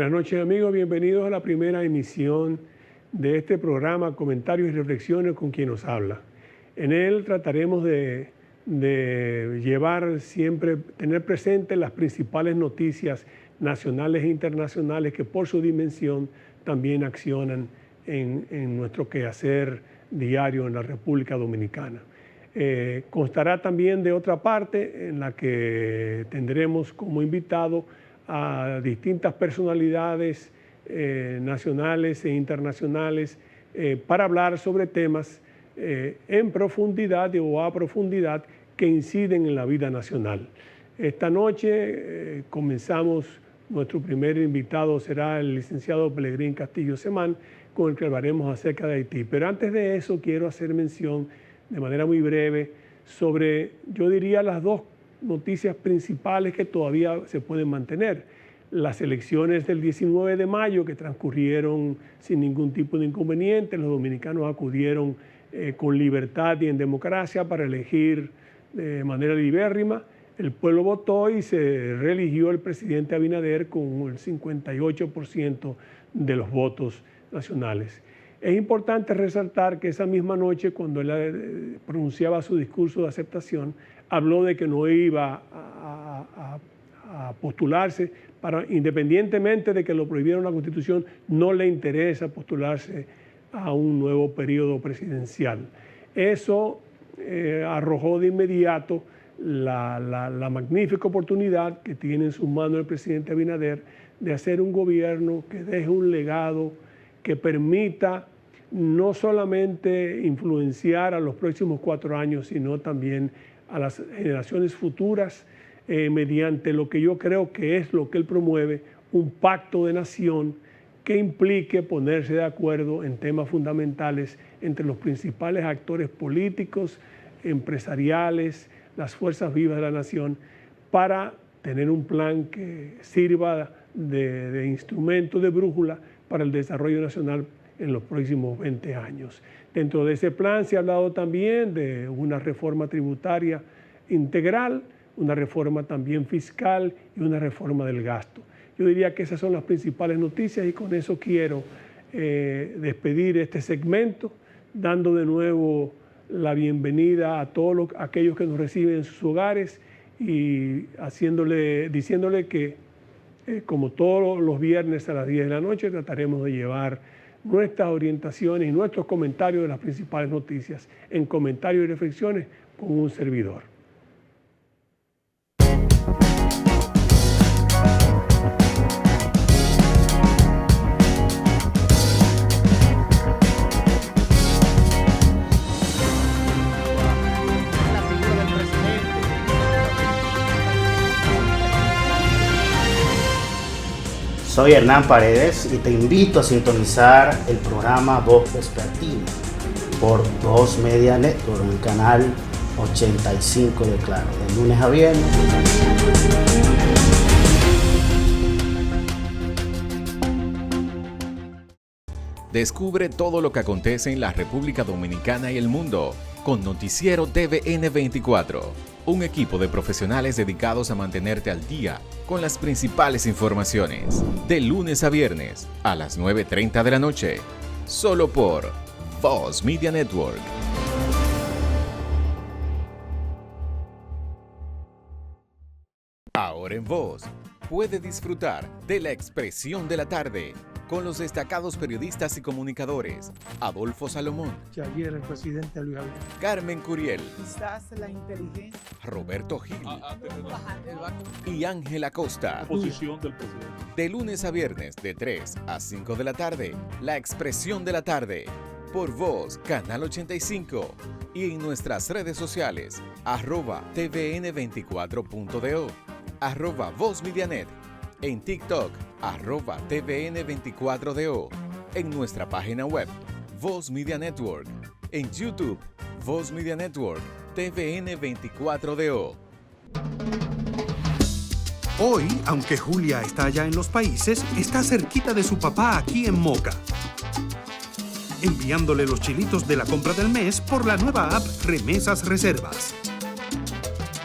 Buenas noches, amigos. Bienvenidos a la primera emisión de este programa Comentarios y Reflexiones con quien nos habla. En él trataremos de llevar siempre, tener presentes las principales noticias nacionales e internacionales que por su dimensión también accionan en nuestro quehacer diario en la República Dominicana. Constará también de otra parte en la que tendremos como invitado a distintas personalidades nacionales e internacionales para hablar sobre temas en profundidad o a profundidad que inciden en la vida nacional. Esta noche comenzamos, nuestro primer invitado será el licenciado Pelegrín Castillo Semán, con el que hablaremos acerca de Haití. Pero antes de eso quiero hacer mención de manera muy breve sobre, yo diría, las dos noticias principales que todavía se pueden mantener. Las elecciones del 19 de mayo que transcurrieron sin ningún tipo de inconveniente, los dominicanos acudieron con libertad y en democracia para elegir de manera libérrima. El pueblo votó y se reeligió el presidente Abinader con el 58% de los votos nacionales. Es importante resaltar que esa misma noche, cuando él pronunciaba su discurso de aceptación, habló de que no iba a postularse, independientemente de que lo prohibieron la Constitución, no le interesa postularse a un nuevo periodo presidencial. Eso arrojó de inmediato la magnífica oportunidad que tiene en sus manos el presidente Abinader de hacer un gobierno que deje un legado que permita no solamente influenciar a los próximos 4 años, sino también a las generaciones futuras, mediante lo que yo creo que es lo que él promueve, un pacto de nación que implique ponerse de acuerdo en temas fundamentales entre los principales actores políticos, empresariales, las fuerzas vivas de la nación, para tener un plan que sirva de instrumento, de brújula para el desarrollo nacional en los próximos 20 años. Dentro de ese plan se ha hablado también de una reforma tributaria integral, una reforma también fiscal y una reforma del gasto. Yo diría que esas son las principales noticias y con eso quiero despedir este segmento, dando de nuevo la bienvenida a todos aquellos que nos reciben en sus hogares y diciéndole que como todos los viernes a las 10 de la noche trataremos de llevar nuestras orientaciones y nuestros comentarios de las principales noticias en comentarios y reflexiones con un servidor. Soy Hernán Paredes y te invito a sintonizar el programa Voz Vespertina por Voz Media Network, en el canal 85 de Claro, de lunes a viernes. Descubre todo lo que acontece en la República Dominicana y el mundo con Noticiero TVN 24, un equipo de profesionales dedicados a mantenerte al día con las principales informaciones, de lunes a viernes a las 9:30 de la noche, solo por Voz Media Network. Ahora en Voz, puede disfrutar de La Expresión de la Tarde, con los destacados periodistas y comunicadores Adolfo Salomón, ayer el presidente Luis Abinader, Carmen Curiel, quizás la inteligencia, Roberto Gil y Ángela Costa. Posición del presidente. De lunes a viernes de 3 a 5 de la tarde, La Expresión de la Tarde, por Voz, Canal 85 y en nuestras redes sociales, @tvn24.do, @VozMediaNet, en TikTok, @tvn24do, en nuestra página web, Voz Media Network, en YouTube, Voz Media Network, TVN24DO. Hoy, aunque Julia está allá en los países, está cerquita de su papá aquí en Moca, enviándole los chilitos de la compra del mes por la nueva app Remesas Reservas.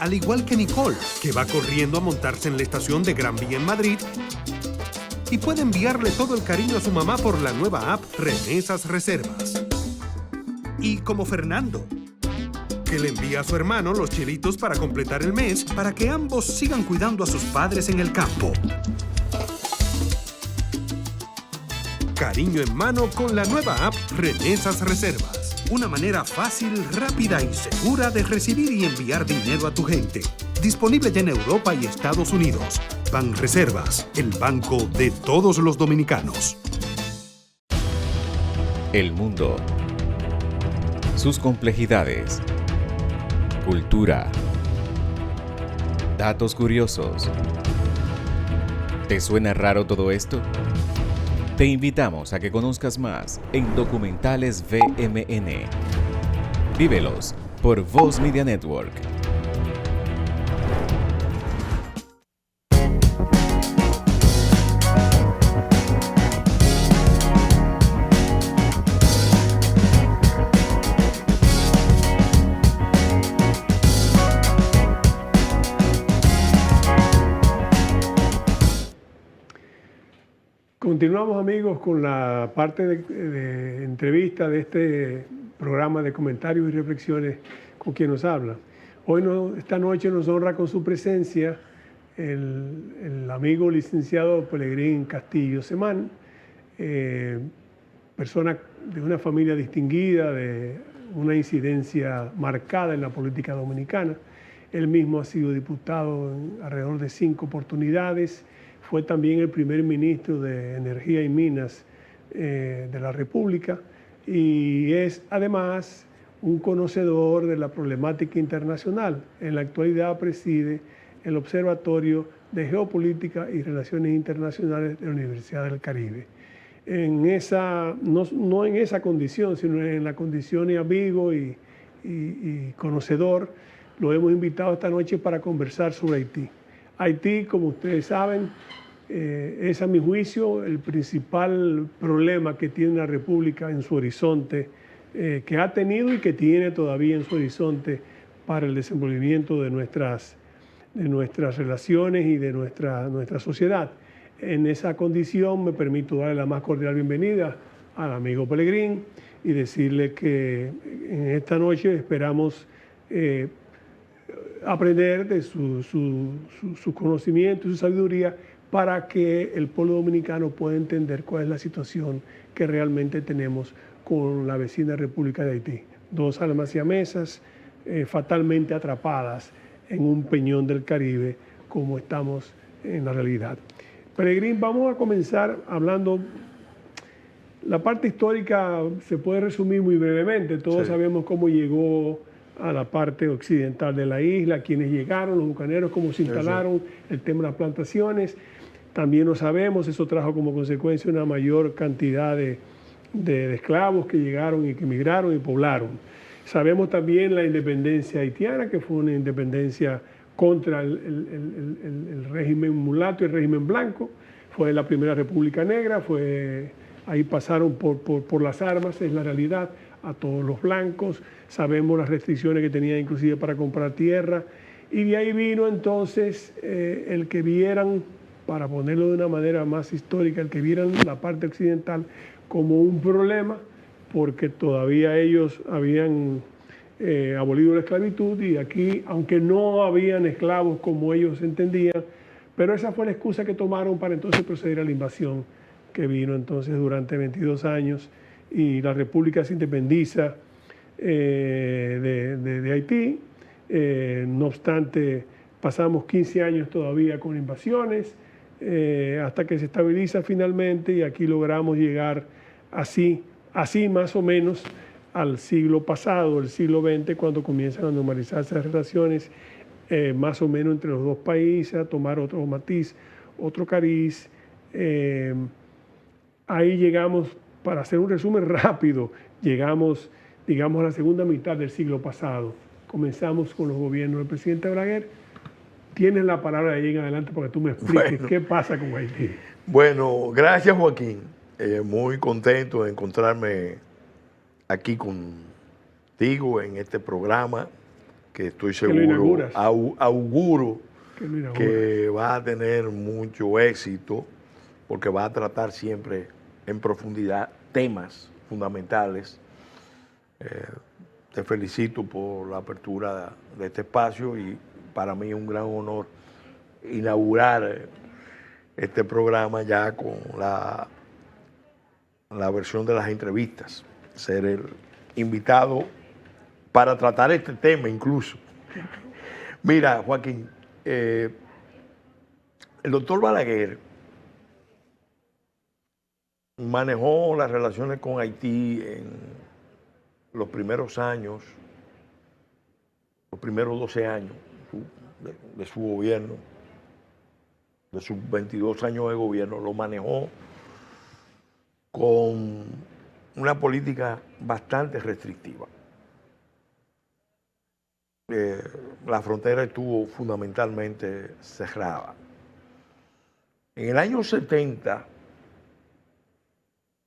Al igual que Nicole, que va corriendo a montarse en la estación de Gran Vía en Madrid y puede enviarle todo el cariño a su mamá por la nueva app Remesas Reservas. Y como Fernando, que le envía a su hermano los chelitos para completar el mes para que ambos sigan cuidando a sus padres en el campo. Cariño en mano con la nueva app Remesas Reservas. Una manera fácil, rápida y segura de recibir y enviar dinero a tu gente. Disponible ya en Europa y Estados Unidos. Banreservas, el banco de todos los dominicanos. El mundo. Sus complejidades. Cultura. Datos curiosos. ¿Te suena raro todo esto? Te invitamos a que conozcas más en Documentales VMN. Vívelos por Voz Media Network. Continuamos, amigos, con la parte de entrevista de este programa de comentarios y reflexiones con quien nos habla. Esta noche nos honra con su presencia el amigo licenciado Pelegrín Castillo Semán, persona de una familia distinguida, de una incidencia marcada en la política dominicana. Él mismo ha sido diputado en alrededor de 5 oportunidades. Fue también el primer ministro de Energía y Minas de la República y es además un conocedor de la problemática internacional. En la actualidad preside el Observatorio de Geopolítica y Relaciones Internacionales de la Universidad del Caribe. No en esa condición, sino en la condición de amigo y conocedor, lo hemos invitado esta noche para conversar sobre Haití. Haití, como ustedes saben, es a mi juicio el principal problema que tiene la República en su horizonte, que ha tenido y que tiene todavía en su horizonte para el desenvolvimiento de nuestras relaciones y de nuestra sociedad. En esa condición me permito darle la más cordial bienvenida al amigo Pelegrín y decirle que en esta noche esperamos aprender de su conocimiento y su sabiduría para que el pueblo dominicano pueda entender cuál es la situación que realmente tenemos con la vecina República de Haití. 2 almas siamesas fatalmente atrapadas en un peñón del Caribe como estamos en la realidad. Pelegrín, vamos a comenzar hablando. La parte histórica se puede resumir muy brevemente. Todos sabemos cómo llegó a la parte occidental de la isla, quiénes llegaron, los bucaneros, cómo se instalaron, el tema de las plantaciones. También lo sabemos, eso trajo como consecuencia una mayor cantidad de esclavos que llegaron y que migraron y poblaron. Sabemos también la independencia haitiana, que fue una independencia contra el régimen mulato y el régimen blanco. Fue la primera república negra, ahí pasaron por las armas, es la realidad, a todos los blancos. Sabemos las restricciones que tenían inclusive para comprar tierra. Y de ahí vino entonces el que vieran, para ponerlo de una manera más histórica, el que vieran la parte occidental como un problema, porque todavía ellos habían abolido la esclavitud y aquí, aunque no habían esclavos como ellos entendían, pero esa fue la excusa que tomaron para entonces proceder a la invasión que vino entonces durante 22 años y la República se independiza de Haití. No obstante, pasamos 15 años todavía con invasiones hasta que se estabiliza finalmente y aquí logramos llegar así más o menos al siglo pasado, el siglo XX, cuando comienzan a normalizarse las relaciones más o menos entre los dos países, a tomar otro matiz, otro cariz. Ahí llegamos, para hacer un resumen rápido, llegamos, digamos, a la segunda mitad del siglo pasado. Comenzamos con los gobiernos del presidente Balaguer. Tienes la palabra de ahí en adelante para que tú me expliques qué pasa con Haití. Bueno, gracias, Joaquín. Muy contento de encontrarme aquí contigo en este programa que estoy seguro, auguro que va a tener mucho éxito porque va a tratar siempre en profundidad temas fundamentales. Te felicito por la apertura de este espacio y para mí es un gran honor inaugurar este programa ya con la versión de las entrevistas, ser el invitado para tratar este tema incluso. Mira, Joaquín, el doctor Balaguer manejó las relaciones con Haití en los primeros años, los primeros 12 años de su gobierno, de sus 22 años de gobierno, lo manejó con una política bastante restrictiva. La frontera estuvo fundamentalmente cerrada. En el año 70,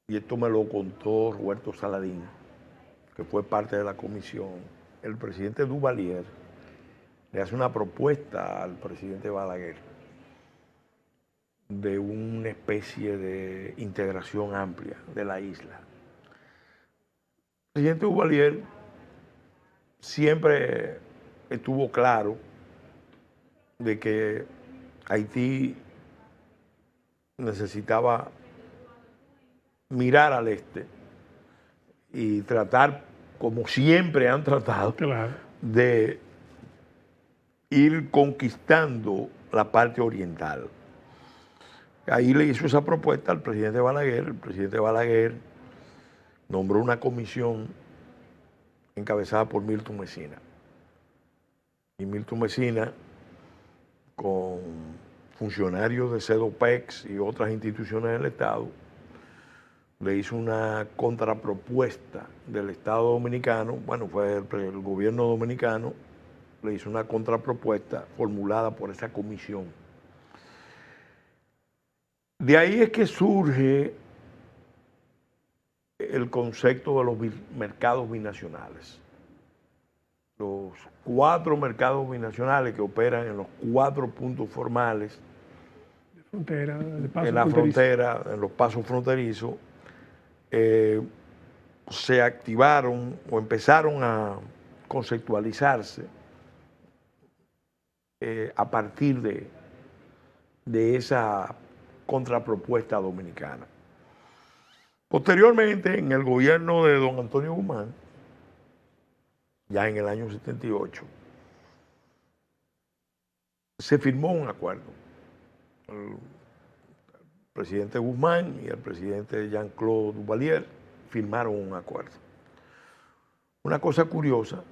y esto me lo contó Roberto Saladín, que fue parte de la comisión, el presidente Duvalier le hace una propuesta al presidente Balaguer de una especie de integración amplia de la isla. El presidente Duvalier siempre estuvo claro de que Haití necesitaba mirar al este y tratar, como siempre han tratado, Claro. de ir conquistando la parte oriental. Ahí le hizo esa propuesta al presidente Balaguer. El presidente Balaguer nombró una comisión encabezada por Milton Mesina. Y Milton Mesina, con funcionarios de CEDOPEX y otras instituciones del Estado, le hizo una contrapropuesta del Estado dominicano, bueno, fue el gobierno dominicano, le hizo una contrapropuesta formulada por esa comisión. De ahí es que surge el concepto de los mercados binacionales. Los 4 mercados binacionales que operan en los 4 puntos formales Frontera, de paso en la fronterizo. frontera, en los pasos fronterizos, se activaron o empezaron a conceptualizarse a partir de esa contrapropuesta dominicana. Posteriormente, en el gobierno de don Antonio Guzmán, ya en el año 78, se firmó un acuerdo. El presidente Guzmán y el presidente Jean-Claude Duvalier firmaron un acuerdo. Una cosa curiosa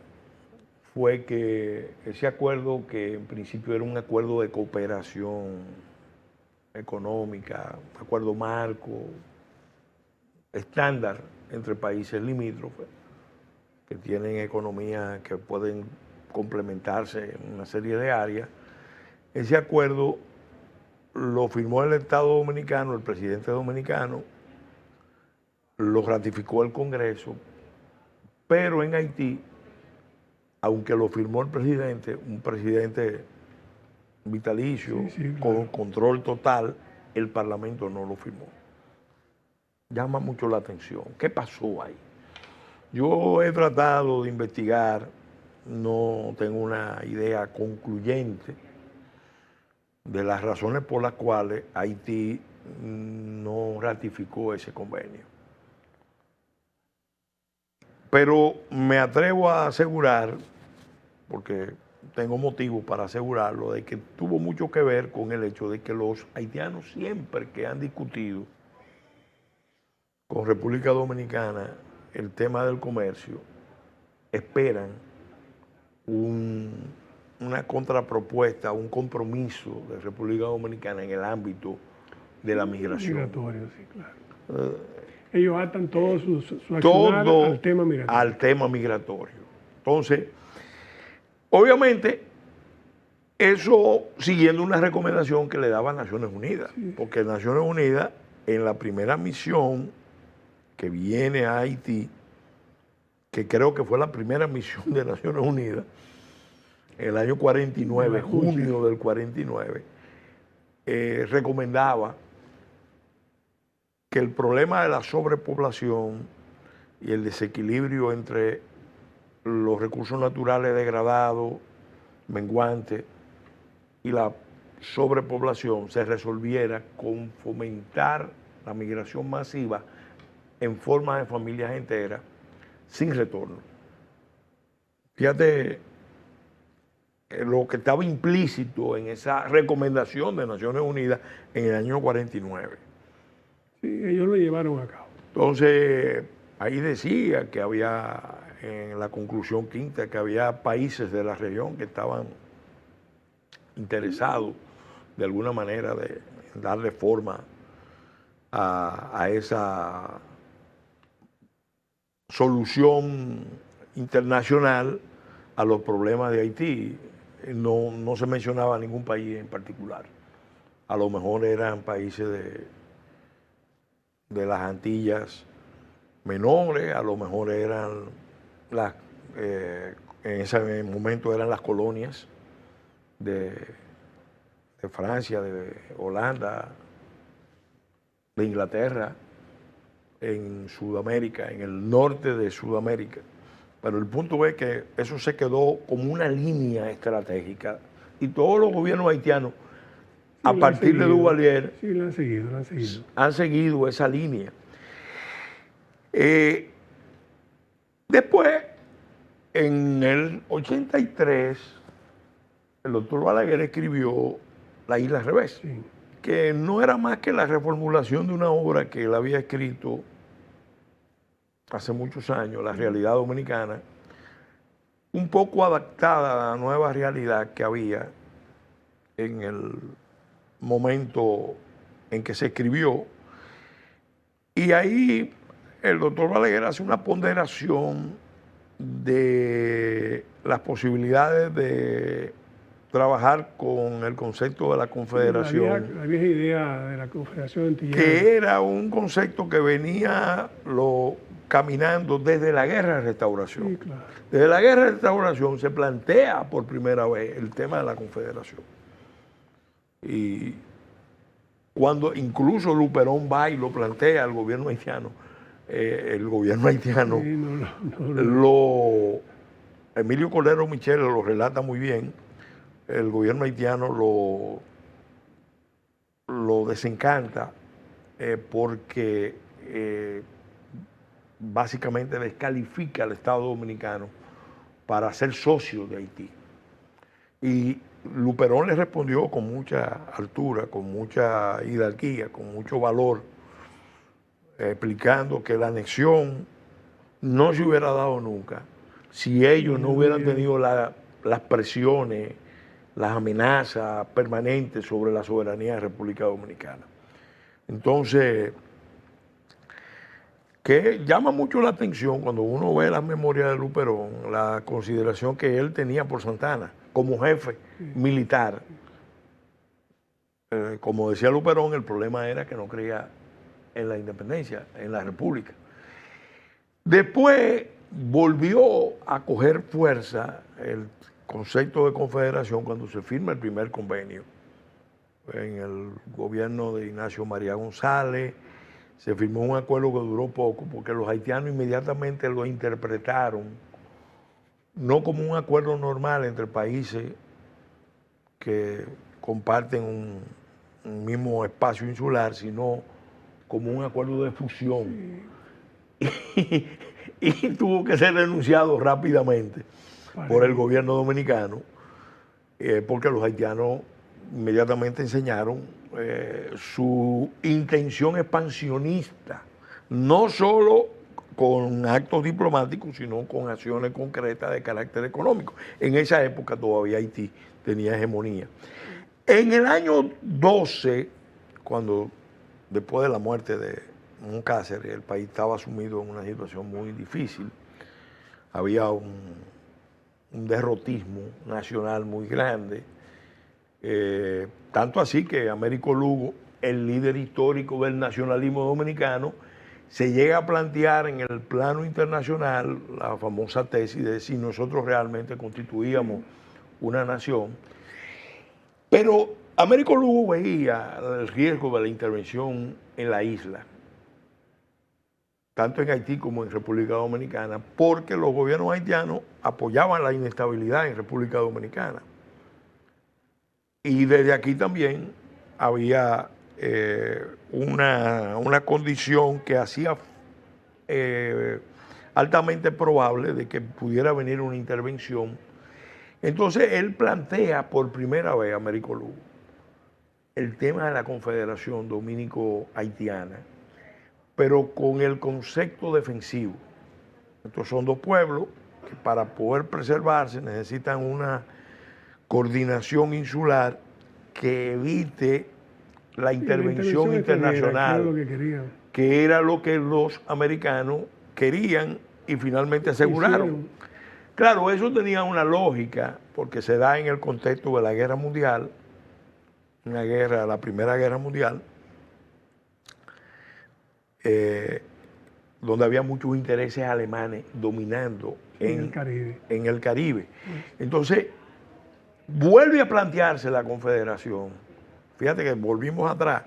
fue que ese acuerdo, que en principio era un acuerdo de cooperación económica, acuerdo marco, estándar entre países limítrofes, que tienen economías que pueden complementarse en una serie de áreas, ese acuerdo lo firmó el Estado dominicano, el presidente dominicano, lo ratificó el Congreso, pero en Haití, aunque lo firmó el presidente, un presidente vitalicio, Sí, claro, con control total, el Parlamento no lo firmó. Llama mucho la atención. ¿Qué pasó ahí? Yo he tratado de investigar, no tengo una idea concluyente de las razones por las cuales Haití no ratificó ese convenio. Pero me atrevo a asegurar, porque tengo motivos para asegurarlo, de que tuvo mucho que ver con el hecho de que los haitianos siempre que han discutido con República Dominicana el tema del comercio, esperan una contrapropuesta, un compromiso de República Dominicana en el ámbito de la migración. Migratorio, sí, claro. Ellos atan todo su accionar al tema migratorio. Al tema migratorio. Entonces, obviamente, eso siguiendo una recomendación que le daba Naciones Unidas, porque Naciones Unidas, en la primera misión que viene a Haití, que creo que fue la primera misión de Naciones Unidas, en el año 49, junio del 49, recomendaba que el problema de la sobrepoblación y el desequilibrio entre los recursos naturales degradados, menguantes, y la sobrepoblación se resolviera con fomentar la migración masiva en forma de familias enteras sin retorno. Fíjate lo que estaba implícito en esa recomendación de Naciones Unidas en el año 49. Sí, ellos lo llevaron a cabo. Entonces, ahí decía que había, en la conclusión quinta, que había países de la región que estaban interesados de alguna manera de darle forma a esa solución internacional a los problemas de Haití. No se mencionaba ningún país en particular. A lo mejor eran países de las Antillas menores, a lo mejor eran en ese momento eran las colonias de Francia, de Holanda, de Inglaterra, en Sudamérica, en el norte de Sudamérica. Pero el punto es que eso se quedó como una línea estratégica y todos los gobiernos haitianos, a partir de Duvalier, sí, lo han seguido. Han seguido esa línea. Después, en el 83, el doctor Balaguer escribió La Isla al Revés, Sí. que no era más que la reformulación de una obra que él había escrito hace muchos años, La Realidad Dominicana, un poco adaptada a la nueva realidad que había en el momento en que se escribió. Y ahí el doctor Balaguer hace una ponderación de las posibilidades de trabajar con el concepto de la confederación. La vieja idea de la Confederación Antillana. Que era un concepto que venía caminando desde la Guerra de Restauración. Sí, claro. Desde la Guerra de Restauración se plantea por primera vez el tema de la confederación. Y cuando incluso Luperón va y lo plantea al gobierno haitiano, Sí, Emilio Cordero Michel lo relata muy bien, el gobierno haitiano lo desencanta porque básicamente descalifica al Estado Dominicano para ser socio de Haití. Y Luperón le respondió con mucha altura, con mucha jerarquía, con mucho valor, explicando que la anexión no se hubiera dado nunca si ellos no hubieran tenido las presiones, las amenazas permanentes sobre la soberanía de la República Dominicana. Entonces, que llama mucho la atención cuando uno ve las memorias de Luperón, la consideración que él tenía por Santana como jefe militar. Como decía Luperón, el problema era que no creía en la independencia, en la república. Después volvió a coger fuerza el concepto de confederación cuando se firma el primer convenio en el gobierno de Ignacio María González. Se firmó un acuerdo que duró poco porque los haitianos inmediatamente lo interpretaron no como un acuerdo normal entre países que comparten un mismo espacio insular, sino como un acuerdo de fusión. Y tuvo que ser denunciado rápidamente por el gobierno dominicano, porque los haitianos inmediatamente enseñaron su intención expansionista, no solo con actos diplomáticos, sino con acciones concretas de carácter económico. En esa época todavía Haití tenía hegemonía. En el año 12, cuando después de la muerte de Moncácer, el país estaba sumido en una situación muy difícil, había un derrotismo nacional muy grande, tanto así que Américo Lugo, el líder histórico del nacionalismo dominicano, se llega a plantear en el plano internacional la famosa tesis de si nosotros realmente constituíamos una nación. Pero Américo Lugo veía el riesgo de la intervención en la isla tanto en Haití como en República Dominicana, porque los gobiernos haitianos apoyaban la inestabilidad en República Dominicana. Y desde aquí también había una condición que hacía altamente probable de que pudiera venir una intervención. Entonces él plantea por primera vez, Américo Lugo, el tema de la Confederación Dominico-Haitiana, pero con el concepto defensivo. Estos son dos pueblos que para poder preservarse necesitan una coordinación insular que evite la intervención internacional, que era lo que los americanos querían y finalmente aseguraron. Claro, eso tenía una lógica, porque se da en el contexto de la guerra mundial, la Primera Guerra Mundial, donde había muchos intereses alemanes dominando en el Caribe. Entonces, vuelve a plantearse la Confederación. Fíjate que volvimos atrás,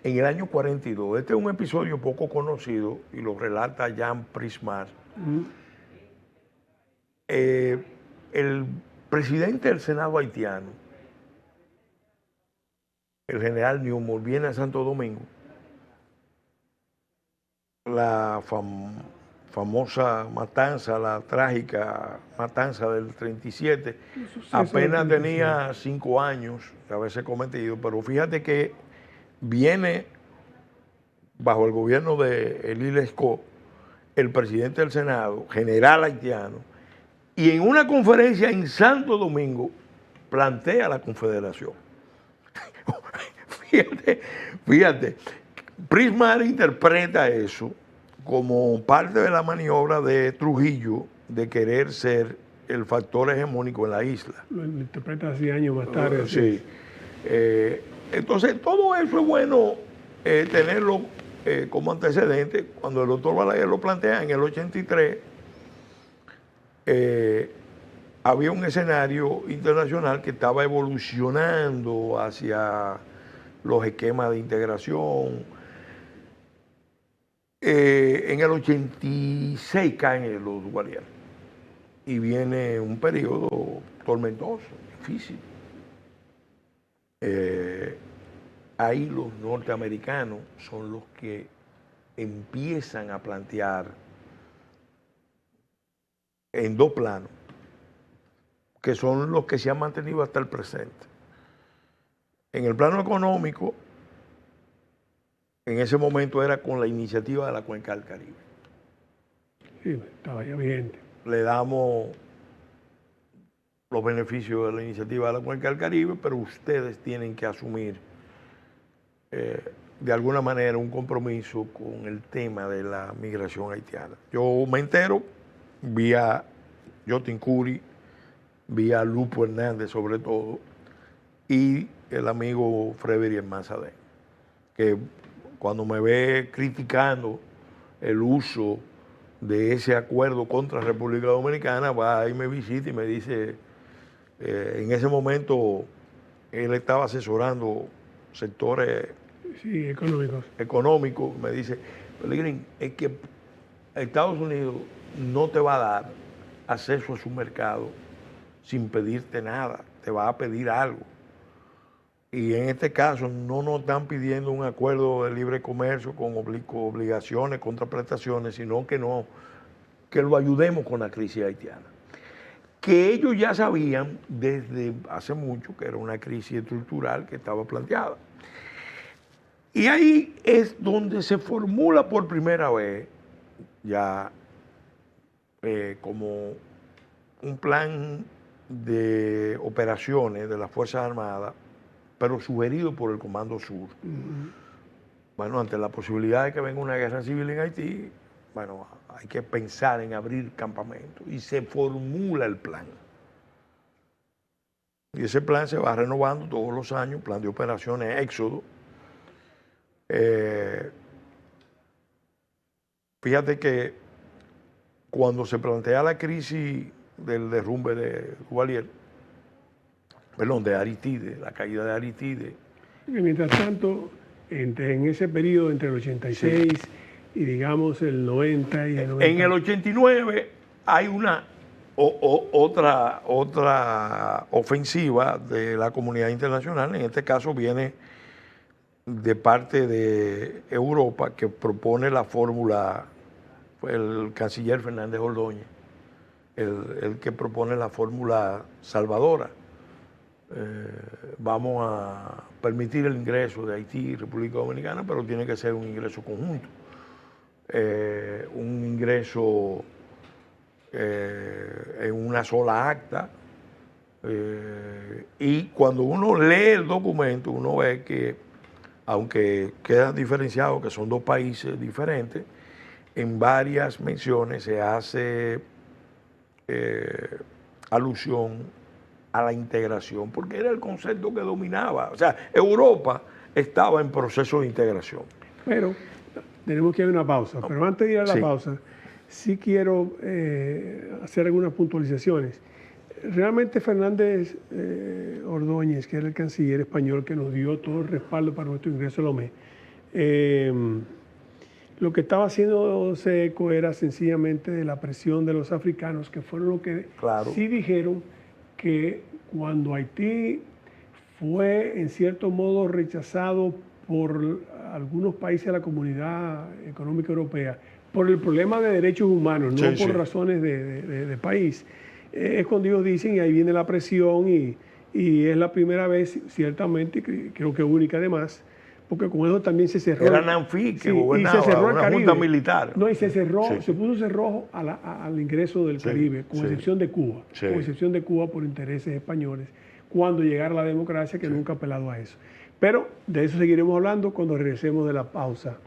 en el año 42. Este es un episodio poco conocido y lo relata Jan Prismar. El presidente del Senado haitiano, el general Newman, viene a Santo Domingo. La famosa matanza, la trágica matanza del 37, apenas tenía 5 años de haberse cometido, pero fíjate que viene bajo el gobierno de Elie Lescaut, el presidente del Senado, general haitiano, y en una conferencia en Santo Domingo plantea la Confederación. Fíjate, Prismar interpreta eso como parte de la maniobra de Trujillo de querer ser el factor hegemónico en la isla. Lo interpreta así años más tarde. Sí. Entonces, todo eso es bueno tenerlo como antecedente. Cuando el doctor Balaguer lo plantea en el 83, había un escenario internacional que estaba evolucionando hacia los esquemas de integración. En el 86 caen los Duvalier y viene un periodo tormentoso, difícil. Ahí los norteamericanos son los que empiezan a plantear en 2 planos, que son los que se han mantenido hasta el presente. En el plano económico, en ese momento era con la iniciativa de la Cuenca del Caribe. Sí, estaba ya vigente. Le damos los beneficios de la iniciativa de la Cuenca del Caribe, pero ustedes tienen que asumir de alguna manera un compromiso con el tema de la migración haitiana. Yo me entero vía Jotin Curi, vía Lupo Hernández sobre todo, y el amigo Frederick Manzadén, que cuando me ve criticando el uso de ese acuerdo contra la República Dominicana, va y me visita y me dice, en ese momento él estaba asesorando sectores económicos, me dice, Pelegrín, es que Estados Unidos no te va a dar acceso a su mercado sin pedirte nada, te va a pedir algo. Y en este caso no nos están pidiendo un acuerdo de libre comercio con obligaciones, contraprestaciones, sino que lo ayudemos con la crisis haitiana. Que ellos ya sabían desde hace mucho que era una crisis estructural que estaba planteada. Y ahí es donde se formula por primera vez ya como un plan de operaciones de las Fuerzas Armadas, pero sugerido por el Comando Sur. Bueno, ante la posibilidad de que venga una guerra civil en Haití, bueno, hay que pensar en abrir campamentos y se formula el plan. Y ese plan se va renovando todos los años, plan de operaciones Éxodo. Fíjate que cuando se plantea la crisis del derrumbe de Duvalier, de Aristide, la caída de Aristide. Y mientras tanto, en ese periodo entre el 86 digamos el 90 y el 90. En el 89 hay una otra ofensiva de la comunidad internacional, en este caso viene de parte de Europa, que propone la fórmula, fue el canciller Fernández Ordóñez, el que propone la fórmula salvadora. Vamos a permitir el ingreso de Haití y República Dominicana, pero tiene que ser un ingreso conjunto, un ingreso en una sola acta, y cuando uno lee el documento uno ve que, aunque queda diferenciado que son dos países diferentes, en varias menciones se hace alusión a la integración, porque era el concepto que dominaba. O sea, Europa estaba en proceso de integración. Pero tenemos que ir a una pausa. Pero antes de ir a la pausa, sí quiero hacer algunas puntualizaciones. Realmente Fernández Ordóñez, que era el canciller español que nos dio todo el respaldo para nuestro ingreso a la OME, lo que estaba haciéndose eco era sencillamente de la presión de los africanos, que fueron los que sí dijeron que cuando Haití fue en cierto modo rechazado por algunos países de la Comunidad Económica Europea, por el problema de derechos humanos, no por razones de país, es cuando ellos dicen, y ahí viene la presión, y es la primera vez, ciertamente, creo que única además, porque con eso también se cerró. Era Nanfi que gobernaba, y se cerró una junta militar. No, y se cerró, se puso cerrojo al ingreso del Caribe, con excepción de Cuba, con excepción de Cuba por intereses españoles, cuando llegara la democracia, que nunca ha apelado a eso. Pero de eso seguiremos hablando cuando regresemos de la pausa.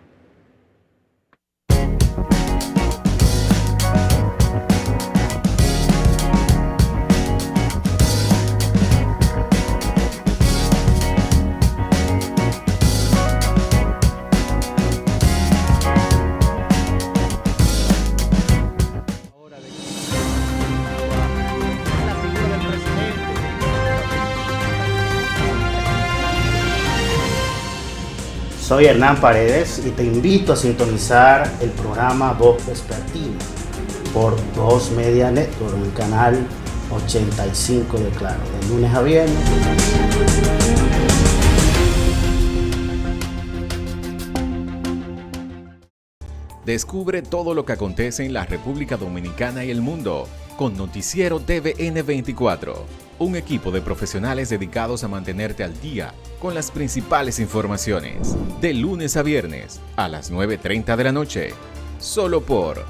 Soy Hernán Paredes y te invito a sintonizar el programa Voz Vespertina por Voz Media Network, en el canal 85 de Claro, de lunes a viernes. Descubre todo lo que acontece en la República Dominicana y el mundo con Noticiero TVN 24, un equipo de profesionales dedicados a mantenerte al día con las principales informaciones, de lunes a viernes a las 9:30 de la noche, solo por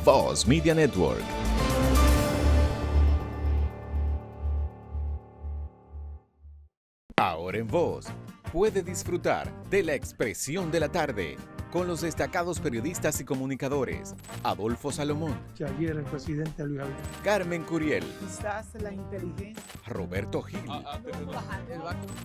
Voz Media Network. Ahora en Voz, puede disfrutar de La Expresión de la Tarde, con los destacados periodistas y comunicadores Adolfo Salomón, Ayer el presidente Luis Abinader, Carmen Curiel, Quizás la inteligencia. Roberto Gil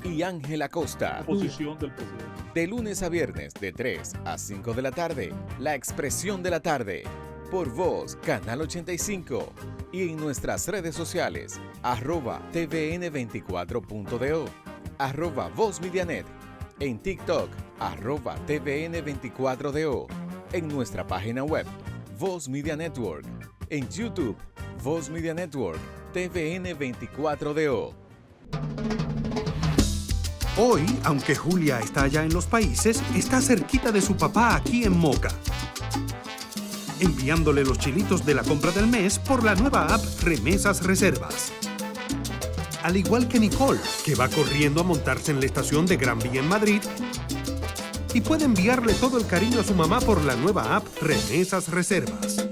y Ángel Acosta. Posición del presidente. De lunes a viernes de 3 a 5 de la tarde, La Expresión de la Tarde, por Voz, Canal 85, y en nuestras redes sociales, @tvn24.do, @VozMediaNet, en TikTok, @tvn24do, en nuestra página web, Voz Media Network, en YouTube, Voz Media Network, TVN24DO. Hoy, aunque Julia está allá en los países, está cerquita de su papá aquí en Moca, enviándole los chilitos de la compra del mes por la nueva app Remesas Reservas. Al igual que Nicole, que va corriendo a montarse en la estación de Gran Vía en Madrid y puede enviarle todo el cariño a su mamá por la nueva app Remesas Reservas.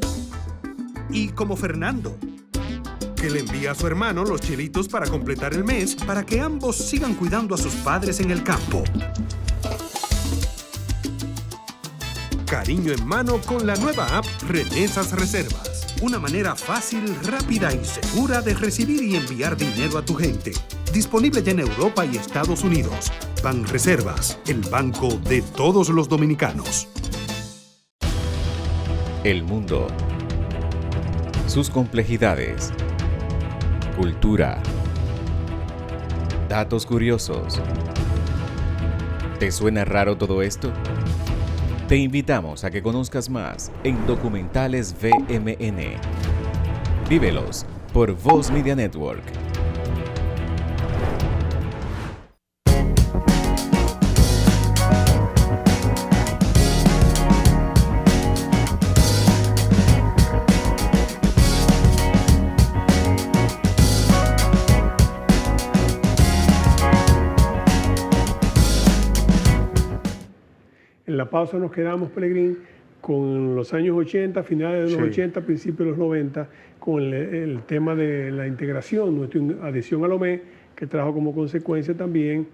Y como Fernando, que le envía a su hermano los chilitos para completar el mes para que ambos sigan cuidando a sus padres en el campo. Cariño en mano con la nueva app Remesas Reservas. Una manera fácil, rápida y segura de recibir y enviar dinero a tu gente. Disponible ya en Europa y Estados Unidos. Banreservas, el banco de todos los dominicanos. El mundo, sus complejidades, cultura, datos curiosos. ¿Te suena raro todo esto? Te invitamos a que conozcas más en Documentales VMN. Vívelos por Voz Media Network. En la pausa nos quedamos, Pelegrín, con los años 80, finales de los 80, principios de los 90, con el tema de la integración, nuestra adhesión a la OME, que trajo como consecuencia también,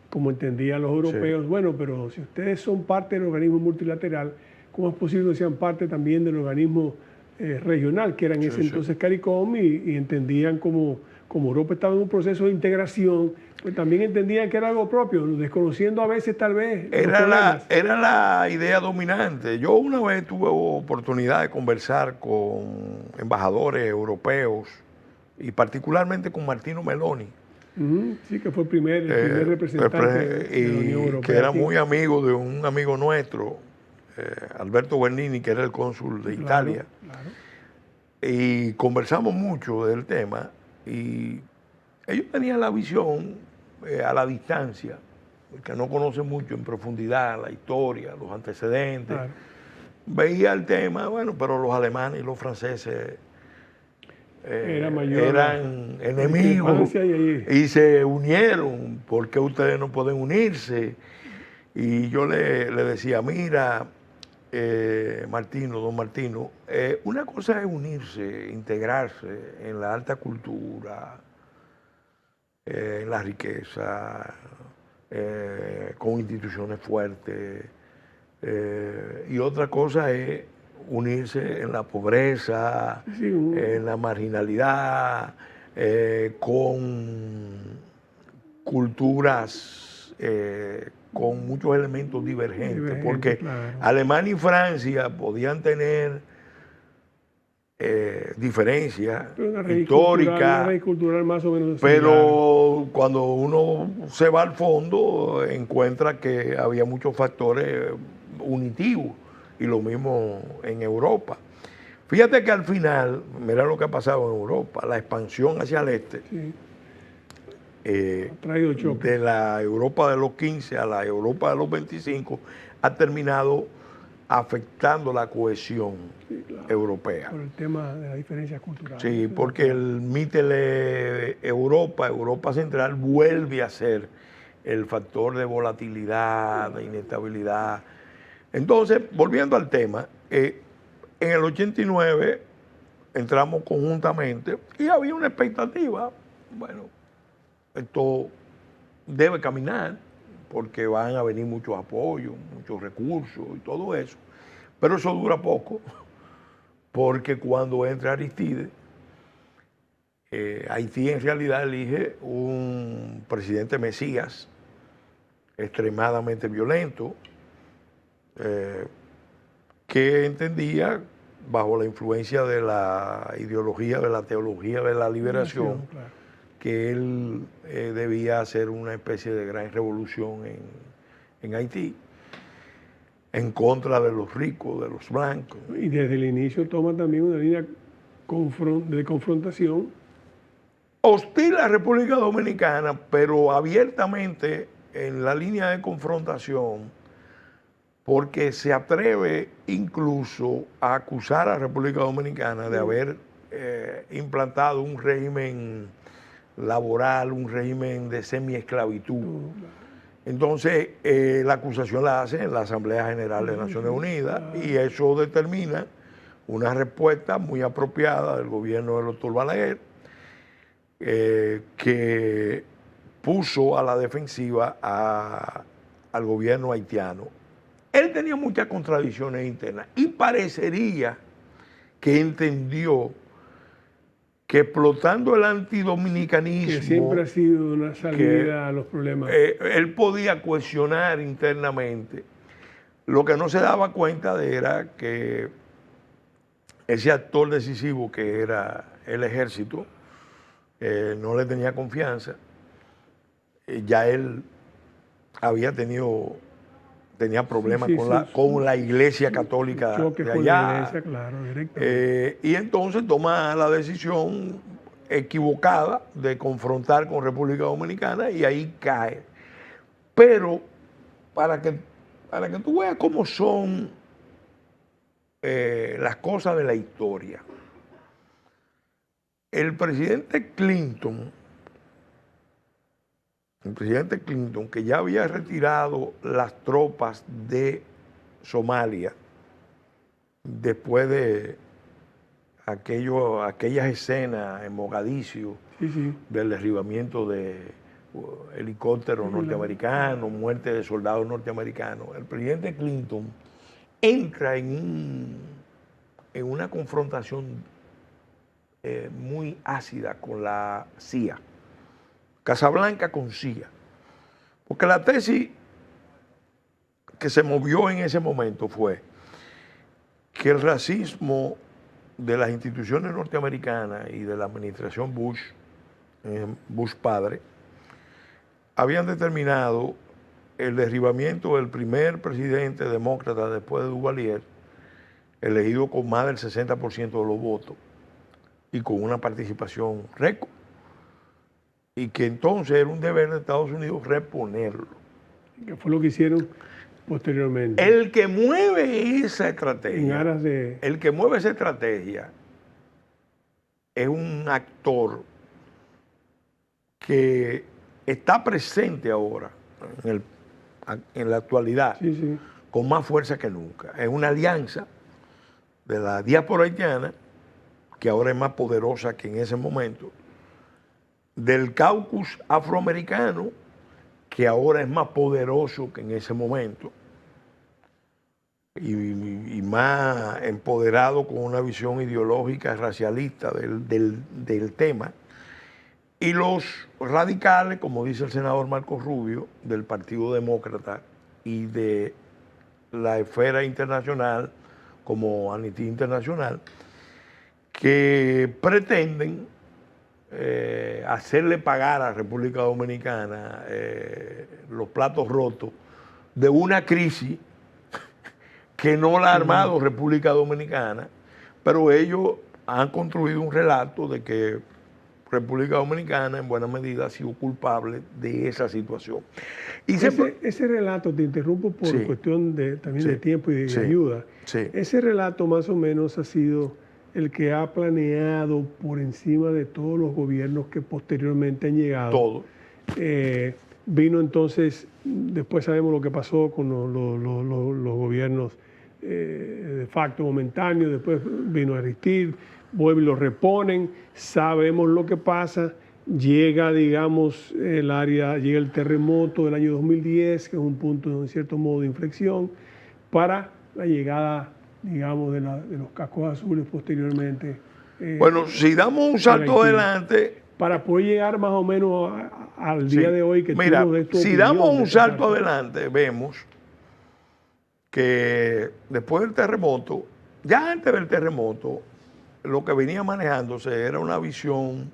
como entendían los europeos, bueno, pero si ustedes son parte del organismo multilateral, ¿cómo es posible que sean parte también del organismo regional, que era en ese entonces CARICOM, y entendían como Europa estaba en un proceso de integración, pues también entendían que era algo propio, desconociendo a veces tal vez era la idea dominante. Yo una vez tuve oportunidad de conversar con embajadores europeos y particularmente con Martino Meloni. Sí, que fue el primer representante de la Unión Europea. Que era muy amigo de un amigo nuestro, Alberto Bernini, que era el cónsul de Italia. Claro. Y conversamos mucho del tema y ellos tenían la visión a la distancia, que no conoce mucho en profundidad la historia, los antecedentes. Claro. Veía el tema, bueno, pero los alemanes y los franceses eran enemigos y se unieron. ¿Por qué ustedes no pueden unirse? Y yo le decía, mira, don Martino, una cosa es unirse, integrarse en la alta cultura, en la riqueza, con instituciones fuertes, y otra cosa es unirse en la pobreza, en la marginalidad, con culturas con muchos elementos divergentes, porque claro, Alemania y Francia podían tener diferencias históricas, más o menos, pero cuando uno se va al fondo encuentra que había muchos factores unitivos, y lo mismo en Europa. Fíjate que al final, mira lo que ha pasado en Europa, la expansión hacia el este, de la Europa de los 15 a la Europa de los 25, ha terminado afectando la cohesión europea. Por el tema de la diferencia cultural. Sí, porque el Mittel Europa Central vuelve a ser el factor de volatilidad, de inestabilidad. Entonces, volviendo al tema, en el 89 entramos conjuntamente y había una expectativa, bueno, esto debe caminar porque van a venir muchos apoyos, muchos recursos y todo eso, pero eso dura poco, porque cuando entra Aristide, Haití en realidad elige un presidente mesías extremadamente violento, que entendía, bajo la influencia de la ideología, de la teología de la liberación, claro, que él debía hacer una especie de gran revolución en Haití, en contra de los ricos, de los blancos. Y desde el inicio toma también una línea de confrontación. Hostil a la República Dominicana, pero abiertamente en la línea de confrontación, porque se atreve incluso a acusar a la República Dominicana de haber implantado un régimen laboral, un régimen de semiesclavitud. Entonces, la acusación la hace en la Asamblea General de Naciones Unidas, y eso determina una respuesta muy apropiada del gobierno del doctor Balaguer, que puso a la defensiva al gobierno haitiano. Él tenía muchas contradicciones internas y parecería que entendió que explotando el antidominicanismo, que siempre ha sido una salida a los problemas, él podía cohesionar internamente. Lo que no se daba cuenta era que ese actor decisivo que era el ejército no le tenía confianza. Ya él había tenido tenía problemas Sí, con la Iglesia Católica choque de con allá. la Iglesia, claro, directamente. Y entonces toma la decisión equivocada de confrontar con República Dominicana y ahí cae. Pero para que tú veas cómo son las cosas de la historia, el presidente Clinton, que ya había retirado las tropas de Somalia después de aquellas escenas en Mogadiscio, del derribamiento de helicópteros norteamericanos, muerte de soldados norteamericanos. El presidente Clinton entra en una confrontación muy ácida con la CIA, Casablanca con CIA, porque la tesis que se movió en ese momento fue que el racismo de las instituciones norteamericanas y de la administración Bush padre, habían determinado el derribamiento del primer presidente demócrata después de Duvalier, elegido con más del 60% de los votos y con una participación récord, y que entonces era un deber de Estados Unidos reponerlo. Que fue lo que hicieron posteriormente. El que mueve esa estrategia, en aras de... el que mueve esa estrategia es un actor que está presente ahora, en la actualidad, con más fuerza que nunca. Es una alianza de la diáspora haitiana, que ahora es más poderosa que en ese momento, del caucus afroamericano, que ahora es más poderoso que en ese momento, y más empoderado con una visión ideológica racialista del tema, y los radicales, como dice el senador Marco Rubio, del Partido Demócrata y de la esfera internacional, como Amnistía Internacional, que pretenden hacerle pagar a República Dominicana los platos rotos de una crisis que no la ha armado República Dominicana, pero ellos han construido un relato de que República Dominicana en buena medida ha sido culpable de esa situación. Y ese relato, te interrumpo por cuestión también de tiempo y de ayuda, ese relato más o menos ha sido el que ha planeado por encima de todos los gobiernos que posteriormente han llegado. Todo. Vino entonces, después sabemos lo que pasó con los gobiernos de facto momentáneos, después vino Aristide, vuelven y lo reponen, sabemos lo que pasa, llega, digamos, llega el terremoto del año 2010, que es un punto, en cierto modo, de inflexión, para la llegada, digamos, de los cascos azules posteriormente. Bueno, si damos un salto adelante... Para poder llegar más o menos al día de hoy que mira, tú si damos un salto adelante, vemos que después del terremoto, ya antes del terremoto, lo que venía manejándose era una visión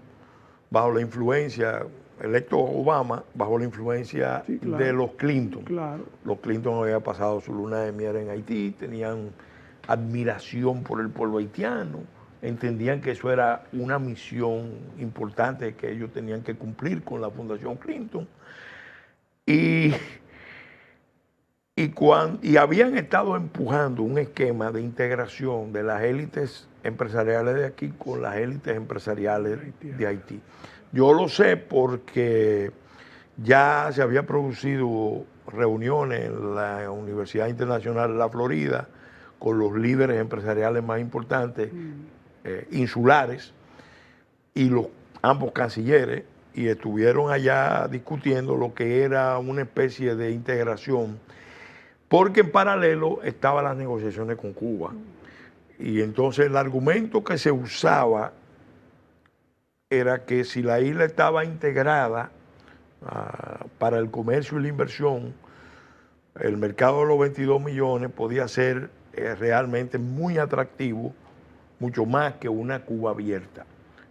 bajo la influencia, electo Obama, bajo la influencia de los Clinton. Los Clinton habían pasado su luna de miel en Haití, tenían admiración por el pueblo haitiano, entendían que eso era una misión importante que ellos tenían que cumplir con la Fundación Clinton. Y habían estado empujando un esquema de integración de las élites empresariales de aquí con las élites empresariales de Haití. Yo lo sé porque ya se había producido reuniones en la Universidad Internacional de la Florida con los líderes empresariales más importantes insulares y ambos cancilleres, y estuvieron allá discutiendo lo que era una especie de integración, porque en paralelo estaban las negociaciones con Cuba. Y entonces el argumento que se usaba era que si la isla estaba integrada para el comercio y la inversión, el mercado de los 22 millones podía ser realmente muy atractivo, mucho más que una Cuba abierta,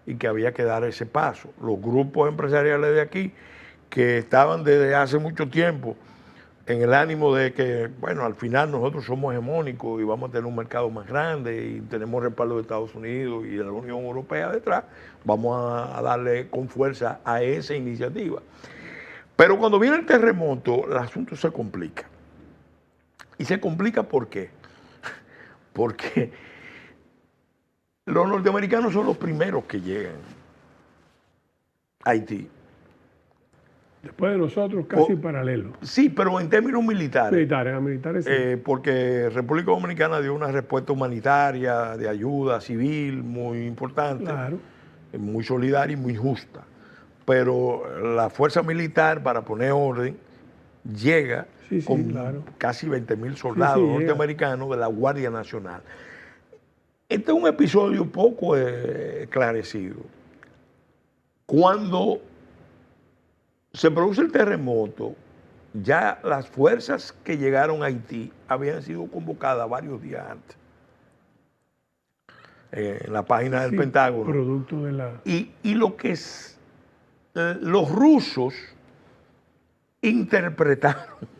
y que había que dar ese paso. Los grupos empresariales de aquí, que estaban desde hace mucho tiempo en el ánimo de que, bueno, al final nosotros somos hegemónicos y vamos a tener un mercado más grande y tenemos respaldo de Estados Unidos y de la Unión Europea detrás, vamos a darle con fuerza a esa iniciativa. Pero cuando viene el terremoto, el asunto se complica. ¿Y se complica por qué? Porque los norteamericanos son los primeros que llegan a Haití. Después de nosotros, casi paralelo. Sí, pero en términos militares. Militares sí. Porque República Dominicana dio una respuesta humanitaria, de ayuda civil muy importante, Claro. muy solidaria y muy justa. Pero la fuerza militar, para poner orden, llega con claro. casi 20.000 soldados norteamericanos de la Guardia Nacional. Este es un episodio poco esclarecido. Cuando se produce el terremoto, ya las fuerzas que llegaron a Haití habían sido convocadas varios días antes. En la página del Pentágono. Producto de la... Y lo que es, los rusos interpretaron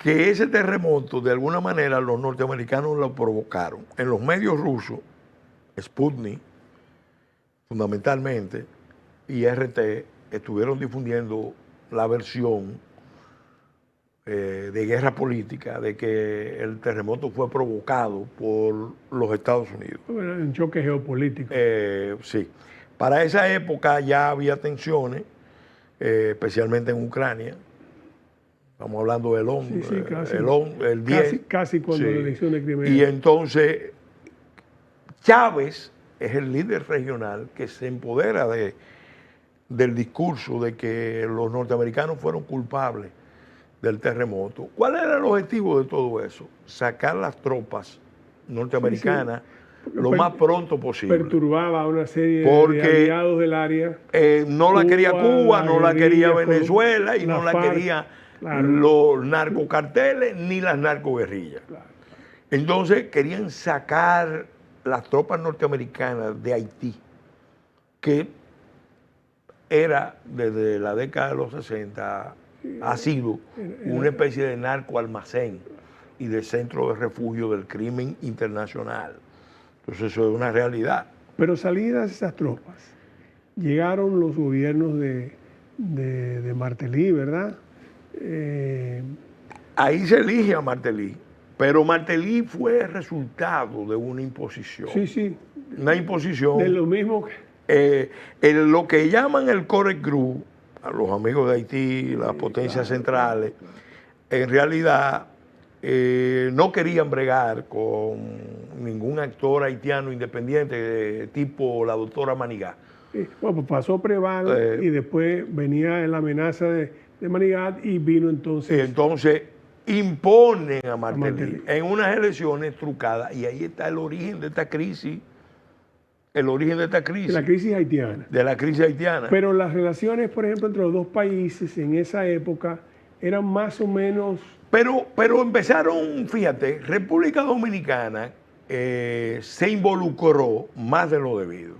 que ese terremoto, de alguna manera, los norteamericanos lo provocaron. En los medios rusos, Sputnik, fundamentalmente, y RT, estuvieron difundiendo la versión de guerra política, de que el terremoto fue provocado por los Estados Unidos. Un choque geopolítico. Sí. Para esa época ya había tensiones, especialmente en Ucrania. Estamos hablando del el 10. Casi cuando la elección de Crimea. Y entonces Chávez es el líder regional que se empodera del discurso de que los norteamericanos fueron culpables del terremoto. ¿Cuál era el objetivo de todo eso? Sacar las tropas norteamericanas lo más pronto posible. Perturbaba a una serie de aliados del área. No la quería Cuba, no la quería Venezuela y no la quería los narcocarteles ni las narcoguerrillas. Claro. Entonces querían sacar las tropas norteamericanas de Haití, que era desde la década de los 60, ha sido una especie de narcoalmacén y de centro de refugio del crimen internacional. Entonces eso es una realidad. Pero salidas esas tropas, llegaron los gobiernos de Martelly, ¿verdad? Ahí se elige a Martelly, pero Martelly fue el resultado de una imposición. Sí. Una imposición. De lo mismo que... lo que llaman el Core Group, a los amigos de Haití, las potencias centrales, en realidad no querían bregar con ningún actor haitiano independiente tipo la doctora Manigat. Bueno, pues pasó Preval y después venía la amenaza de Manigat y vino entonces... Entonces imponen a Martelly en unas elecciones trucadas y ahí está el origen de esta crisis. El origen de esta crisis. De la crisis haitiana. De la crisis haitiana. Pero las relaciones, por ejemplo, entre los dos países en esa época eran más o menos... Pero empezaron, fíjate, República Dominicana se involucró más de lo debido.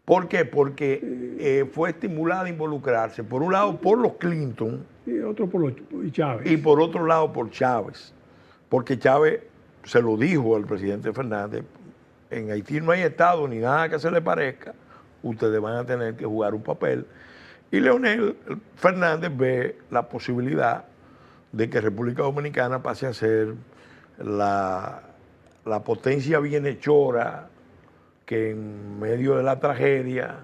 ¿Por qué? Porque fue estimulada a involucrarse, por un lado, por los Clinton. Y otro por Chávez. Y por otro lado, por Chávez. Porque Chávez se lo dijo al presidente Fernández: en Haití no hay Estado ni nada que se le parezca, ustedes van a tener que jugar un papel. Y Leonel Fernández ve la posibilidad de que República Dominicana pase a ser la potencia bienhechora que en medio de la tragedia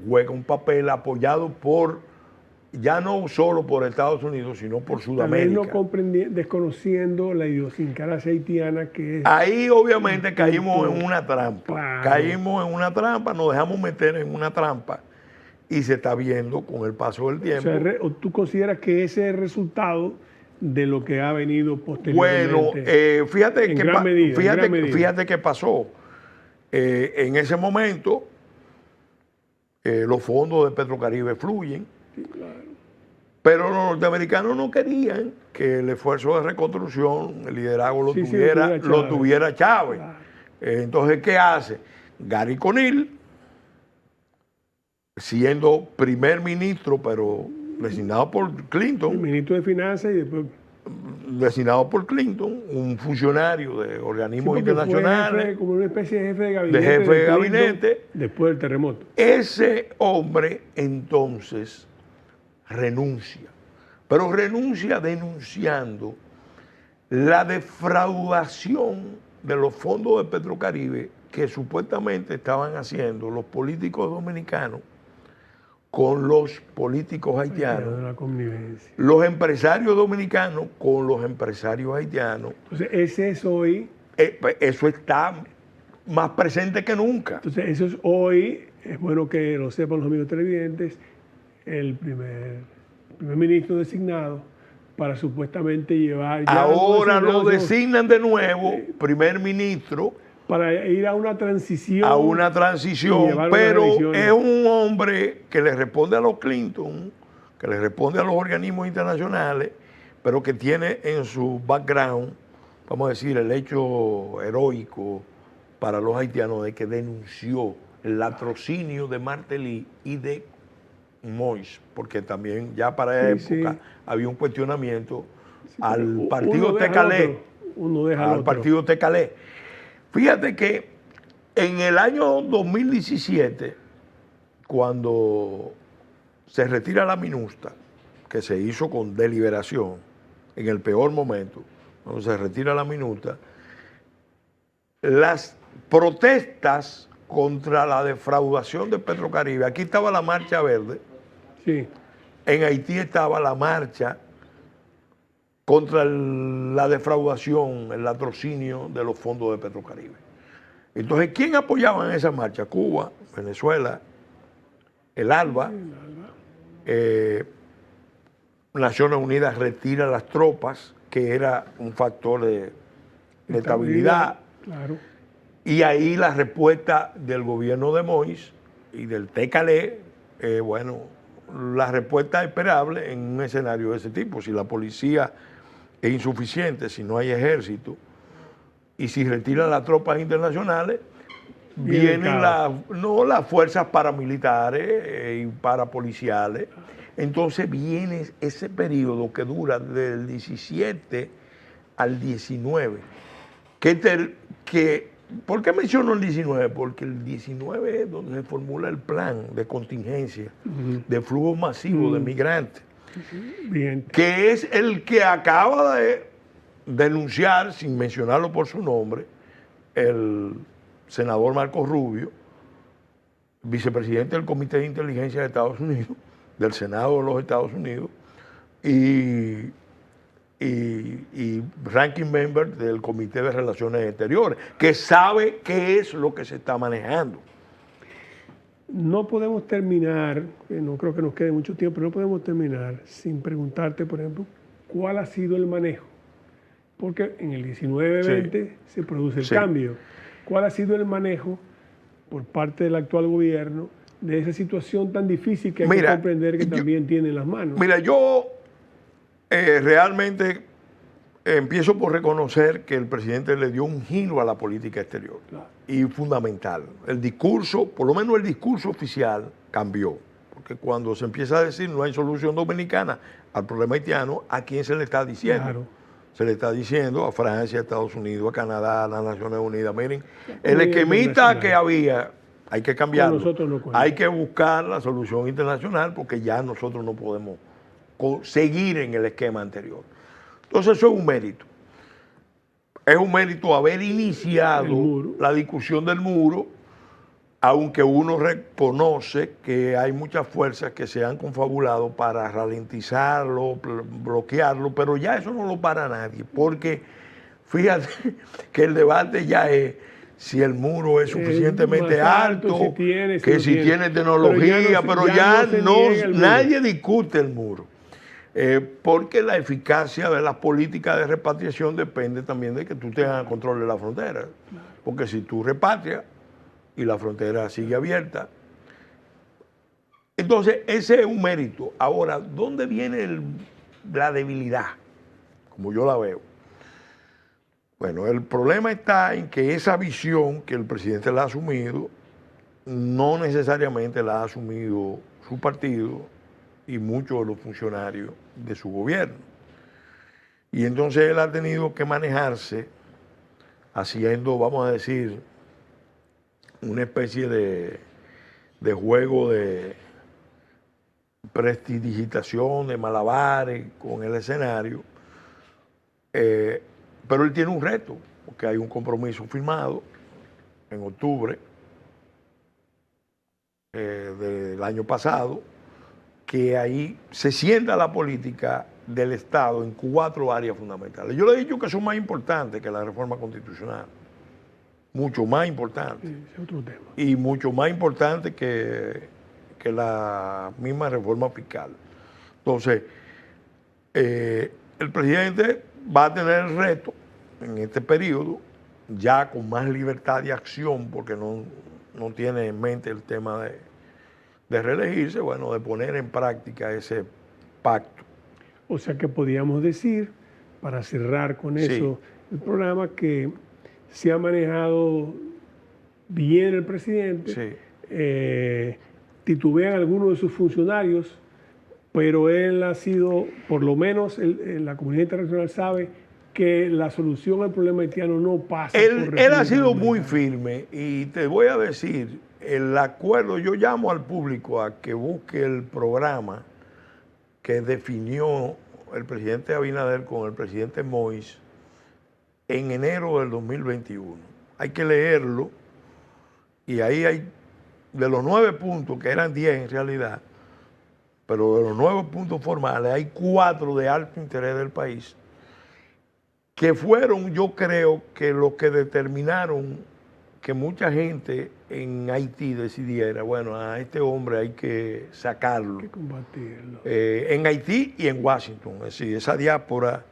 juega un papel apoyado por, ya no solo por Estados Unidos, sino por Sudamérica. Tal vez no desconociendo la idiosincrasia haitiana que es... Ahí obviamente caímos en una trampa. Claro. Caímos en una trampa, nos dejamos meter en una trampa y se está viendo con el paso del tiempo. O ¿tú consideras que ese es el resultado de lo que ha venido posteriormente? Bueno, fíjate qué pasó. En ese momento, los fondos de Petrocaribe fluyen, sí, claro. Pero los norteamericanos no querían que el esfuerzo de reconstrucción, el liderazgo lo tuviera Chávez. Claro. Entonces, ¿qué hace? Gary Conil, siendo primer ministro, pero designado por El Clinton, ministro de Finanzas y después... designado por Clinton, un funcionario de organismos Sí, porque fue internacionales, jefe, como una especie de jefe de gabinete. de jefe de Clinton, gabinete. Después del terremoto. Ese hombre entonces renuncia, pero renuncia denunciando la defraudación de los fondos de Petrocaribe que supuestamente estaban haciendo los políticos dominicanos con los políticos haitianos, La connivencia. los empresarios dominicanos con los empresarios haitianos. Entonces, ese es hoy. Eso está más presente que nunca. Entonces, eso es hoy. Es bueno que lo sepan los amigos televidentes. El primer ministro designado para supuestamente llevar. Ya Ahora lo designados, designan de nuevo primer ministro para ir a una transición. a una y transición, llevar unas pero elecciones. es un hombre que le responde a los Clinton, que le responde a los organismos internacionales, pero que tiene en su background, vamos a decir, el hecho heroico para los haitianos de que denunció el latrocinio de Martelly y de Moïse, porque también ya para esa época había un cuestionamiento al partido Tecalé, al partido Tecalé. Fíjate que en el año 2017, cuando se retira la MINUSTA, que se hizo con deliberación, en el peor momento, cuando se retira la MINUSTA, las protestas contra la defraudación de Petrocaribe, aquí estaba la Marcha Verde, Sí. en Haití estaba la marcha contra la defraudación, el latrocinio de los fondos de Petrocaribe. Entonces, ¿quién apoyaba en esa marcha? Cuba, Venezuela, el ALBA, Naciones Unidas retira las tropas, que era un factor de estabilidad. Claro. Y ahí la respuesta del gobierno de Moïse y del Tecalé, la respuesta esperable en un escenario de ese tipo. Si la policía es insuficiente, si no hay ejército y si retiran las tropas internacionales, vienen las fuerzas paramilitares y parapoliciales. Entonces viene ese periodo que dura del 17 al 19. ¿Por qué menciono el 19? Porque el 19 es donde se formula el plan de contingencia de flujo masivo de migrantes, Bien. que es el que acaba de denunciar, sin mencionarlo por su nombre, el senador Marco Rubio, vicepresidente del Comité de Inteligencia de Estados Unidos, del Senado de los Estados Unidos, y ranking member del Comité de Relaciones Exteriores, que sabe qué es lo que se está manejando. No podemos terminar, no creo que nos quede mucho tiempo, pero no podemos terminar sin preguntarte, por ejemplo, cuál ha sido el manejo. Porque en el 19-20 se produce el cambio. ¿Cuál ha sido el manejo por parte del actual gobierno de esa situación tan difícil que hay que comprender que también tiene en las manos? Mira, yo realmente empiezo por reconocer que el presidente le dio un giro a la política exterior. Claro. Y fundamental. El discurso, por lo menos el discurso oficial, cambió. Porque cuando se empieza a decir no hay solución dominicana al problema haitiano, ¿a quién se le está diciendo? Claro. Se le está diciendo a Francia, a Estados Unidos, a Canadá, a las Naciones Unidas. Miren, el esquemita que había, hay que cambiarlo. Hay que buscar la solución internacional porque ya nosotros no podemos seguir en el esquema anterior. Entonces eso es un mérito. Es un mérito haber iniciado la discusión del muro, aunque uno reconoce que hay muchas fuerzas que se han confabulado para ralentizarlo, bloquearlo, pero ya eso no lo para nadie, porque fíjate que el debate ya es si el muro es suficientemente alto, si tiene tecnología, pero ya nadie discute el muro. Porque la eficacia de las políticas de repatriación depende también de que tú tengas control de la frontera. Porque si tú repatrias y la frontera sigue abierta, entonces ese es un mérito. Ahora, ¿dónde viene la debilidad? Como yo la veo. Bueno, el problema está en que esa visión que el presidente la ha asumido, no necesariamente la ha asumido su partido, y muchos de los funcionarios de su gobierno. Y entonces él ha tenido que manejarse haciendo, vamos a decir, una especie de juego de prestidigitación, de malabares con el escenario. Pero él tiene un reto, porque hay un compromiso firmado en octubre del año pasado, que ahí se sienta la política del Estado en 4 áreas fundamentales. Yo le he dicho que son más importantes que la reforma constitucional, mucho más importantes. Sí, es otro tema. Y mucho más importante que la misma reforma fiscal. Entonces, el presidente va a tener el reto en este periodo, ya con más libertad de acción, porque no tiene en mente el tema de reelegirse, bueno, de poner en práctica ese pacto. O sea que podríamos decir, para cerrar con eso el programa, que se ha manejado bien el presidente, titubean algunos de sus funcionarios, pero él ha sido, por lo menos la comunidad internacional sabe que la solución al problema haitiano no pasa por él ha sido muy firme, y te voy a decir, el acuerdo, yo llamo al público a que busque el programa que definió el presidente Abinader con el presidente Moïse en enero del 2021. Hay que leerlo, y ahí hay, de los 9 puntos, que eran 10 en realidad, pero de los 9 puntos formales, hay 4 de alto interés del país, que fueron, yo creo, que los que determinaron que mucha gente en Haití decidiera, bueno, a este hombre hay que sacarlo. Hay que combatirlo. En Haití y en Washington. Es decir, esa diáspora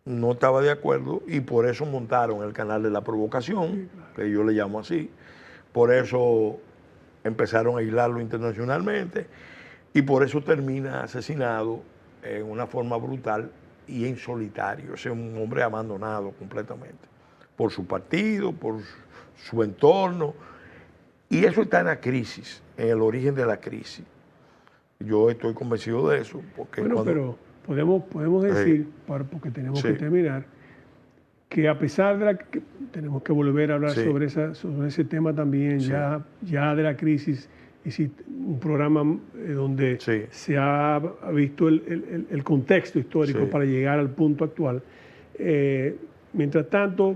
no estaba de acuerdo, y por eso montaron el canal de la provocación, que yo le llamo así. Por eso empezaron a aislarlo internacionalmente, y por eso termina asesinado en una forma brutal y en solitario. Es un hombre abandonado completamente por su partido, por su entorno, y eso está en la crisis, en el origen de la crisis. Yo estoy convencido de eso. Porque bueno, pero podemos decir, porque tenemos que terminar, que a pesar de que tenemos que volver a hablar sobre ese tema también, ya de la crisis, y un programa donde se ha visto el contexto histórico para llegar al punto actual. Mientras tanto,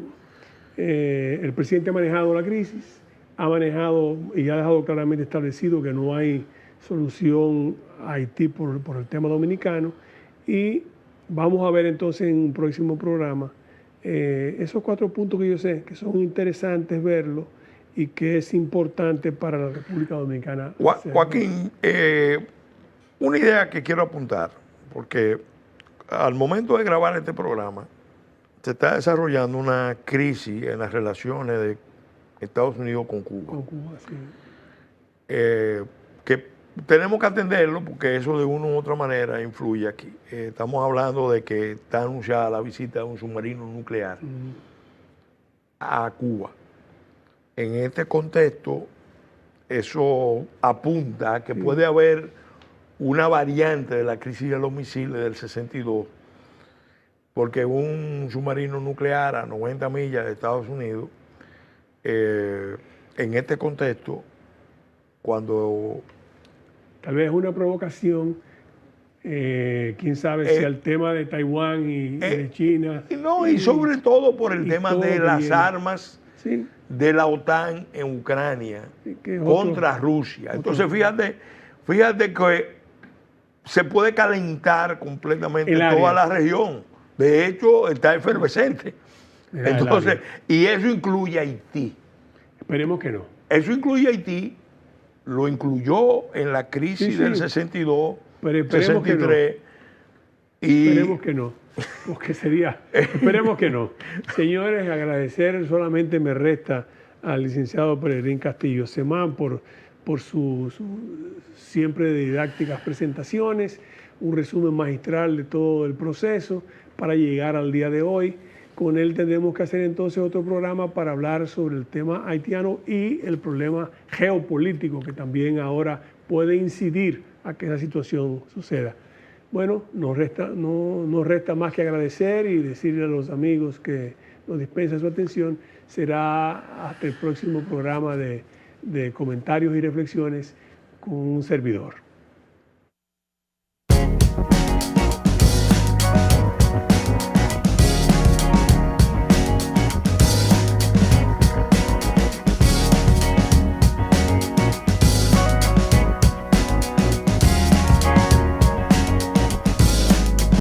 el presidente ha manejado la crisis, ha manejado y ha dejado claramente establecido que no hay solución a Haití por el tema dominicano, y vamos a ver entonces en un próximo programa esos 4 puntos que yo sé que son interesantes verlos y que es importante para la República Dominicana. Joaquín, una idea que quiero apuntar, porque al momento de grabar este programa se está desarrollando una crisis en las relaciones de Estados Unidos con Cuba. Con Cuba, sí. Que tenemos que atenderlo, porque eso de una u otra manera influye aquí. Estamos hablando de que está anunciada la visita de un submarino nuclear a Cuba. En este contexto, eso apunta a que puede haber una variante de la crisis de los misiles del 62, porque un submarino nuclear a 90 millas de Estados Unidos, en este contexto, cuando... Tal vez una provocación, quién sabe si al tema de Taiwán y de China. Y sobre todo por el tema de las armas de la OTAN en Ucrania contra Rusia. Entonces, fíjate que se puede calentar completamente toda la región. De hecho, está efervescente. Entonces, y eso incluye a Haití. Esperemos que no. Eso incluye a Haití, lo incluyó en la crisis del 62, pero 63. Esperemos que no, porque sería... Esperemos que no. Señores, agradecer, solamente me resta al licenciado Peregrín Castillo Semán por sus siempre didácticas presentaciones, un resumen magistral de todo el proceso para llegar al día de hoy. Con él tendremos que hacer entonces otro programa para hablar sobre el tema haitiano y el problema geopolítico que también ahora puede incidir a que esa situación suceda. Bueno, nos resta más que agradecer y decirle a los amigos que nos dispensan su atención. Será hasta el próximo programa de comentarios y reflexiones con un servidor.